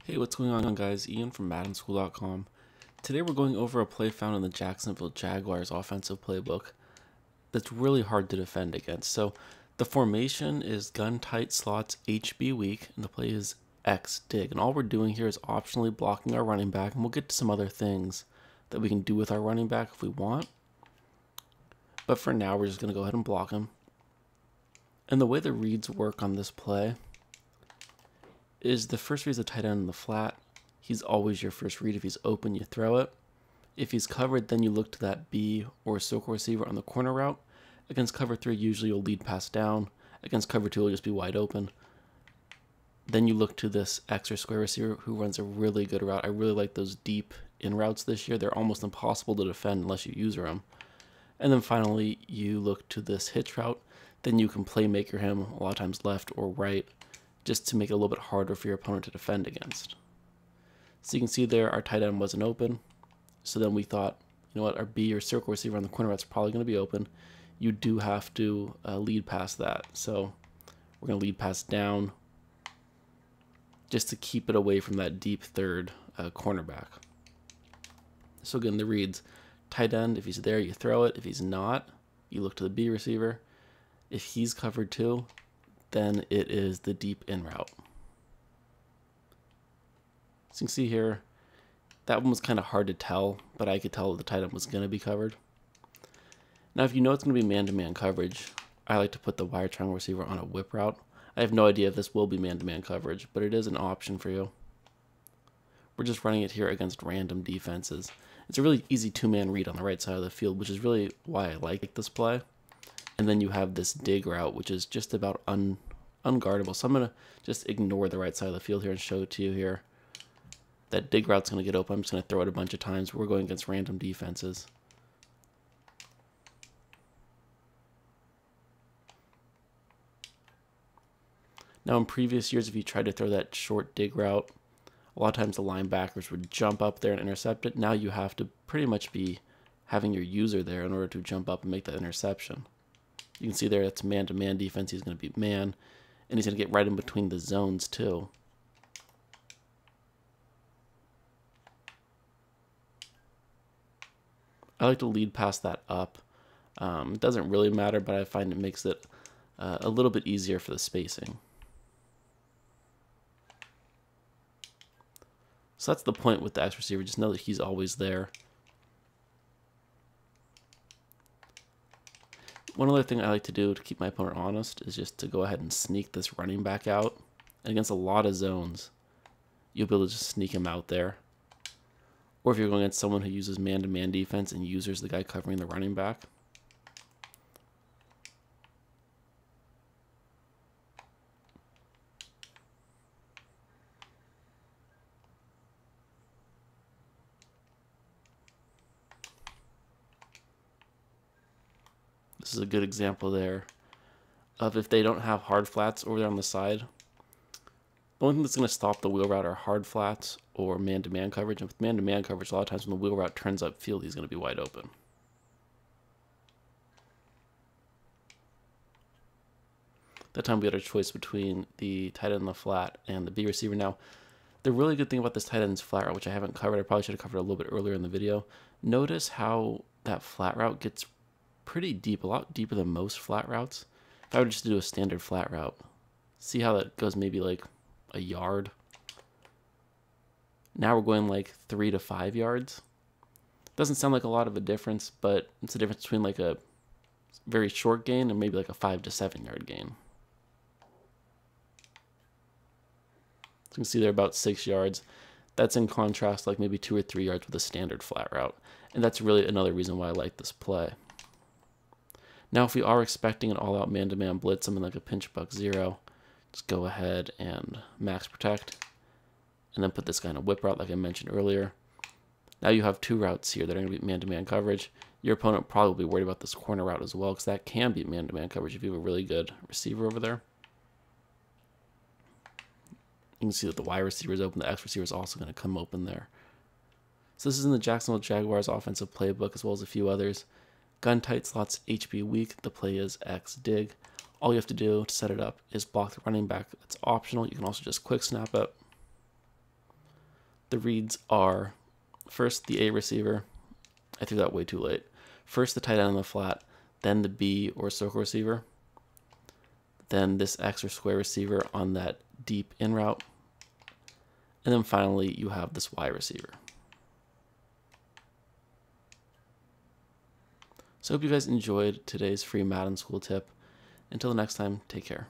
Hey, what's going on guys? Ian from MaddenSchool.com. Today we're going over a play found in the Jacksonville Jaguars offensive playbook that's really hard to defend against. So the formation is gun tight slots HB weak, and the play is X dig. And all we're doing here is optionally blocking our running back, and we'll get to some other things that we can do with our running back if we want. But for now, we're just going to go ahead and block him. And the way the reads work on this play is the first read is the tight end in the flat. He's always your first read. If he's open, you throw it. If he's covered, then you look to that B or circle receiver on the corner route. Against cover 3, usually you'll lead pass down. Against cover 2, it'll just be wide open. Then you look to this X or square receiver who runs a really good route. I really like those deep in routes this year. They're almost impossible to defend unless you use them. And then finally, you look to this hitch route. Then you can playmaker him a lot of times left or right, just to make it a little bit harder for your opponent to defend against. So you can see there our tight end wasn't open. So then we thought, you know what, our B or circle receiver on the corner route is probably going to be open. You do have to lead past that. So we're going to lead pass down just to keep it away from that deep third cornerback. So again, the reads, tight end, if he's there, you throw it. If he's not, you look to the B receiver. If he's covered too, then it is the deep in route. So you can see here, that one was kind of hard to tell, but I could tell that the tight end was going to be covered. Now, if you know it's going to be man-to-man coverage, I like to put the wire triangle receiver on a whip route. I have no idea if this will be man-to-man coverage, but it is an option for you. We're just running it here against random defenses. It's a really easy two-man read on the right side of the field, which is really why I like this play. And then you have this dig route, which is just about unguardable. So I'm going to just ignore the right side of the field here and show it to you here. That dig route's going to get open. I'm just going to throw it a bunch of times. We're going against random defenses. Now, in previous years, if you tried to throw that short dig route, a lot of times the linebackers would jump up there and intercept it. Now you have to pretty much be having your user there in order to jump up and make that interception. You can see there that's man-to-man defense. He's going to beat man, and he's going to get right in between the zones too. I like to lead past that up. It doesn't really matter, but I find it makes it a little bit easier for the spacing. So that's the point with the X receiver. Just know that he's always there. One other thing I like to do to keep my opponent honest is just to go ahead and sneak this running back out. And against a lot of zones, you'll be able to just sneak him out there. Or if you're going against someone who uses man-to-man defense and users the guy covering the running back. This is a good example there of if they don't have hard flats over there on the side. The only thing that's going to stop the wheel route are hard flats or man-to-man coverage. And with man-to-man coverage, a lot of times when the wheel route turns upfield, he's going to be wide open. That time we had a choice between the tight end in the flat and the B receiver. Now, the really good thing about this tight end's flat route, which I haven't covered, I probably should have covered a little bit earlier in the video. Notice how that flat route gets pretty deep, a lot deeper than most flat routes. If I were just to do a standard flat route, see how that goes maybe like a yard. Now we're going like 3 to 5 yards. Doesn't sound like a lot of a difference, but it's a difference between like a very short gain and maybe like a 5 to 7 yard gain. So you can see they're about 6 yards. That's in contrast like maybe 2 or 3 yards with a standard flat route. And that's really another reason why I like this play. Now, if we are expecting an all-out man-to-man blitz, something like a pinch buck 0, just go ahead and max protect, and then put this guy in a whip route like I mentioned earlier. Now you have 2 routes here that are going to be man-to-man coverage. Your opponent will probably be worried about this corner route as well, because that can be man-to-man coverage if you have a really good receiver over there. You can see that the Y receiver is open. The X receiver is also going to come open there. So this is in the Jacksonville Jaguars offensive playbook as well as a few others. Gun tight slots HB weak. The play is X dig. All you have to do to set it up is block the running back. That's optional. You can also just quick snap it. The reads are first the A receiver. I threw that way too late. First the tight end on the flat, then the B or circle receiver, then this X or square receiver on that deep in route, and then finally you have this Y receiver. So I hope you guys enjoyed today's free Madden school tip. Until the next time, take care.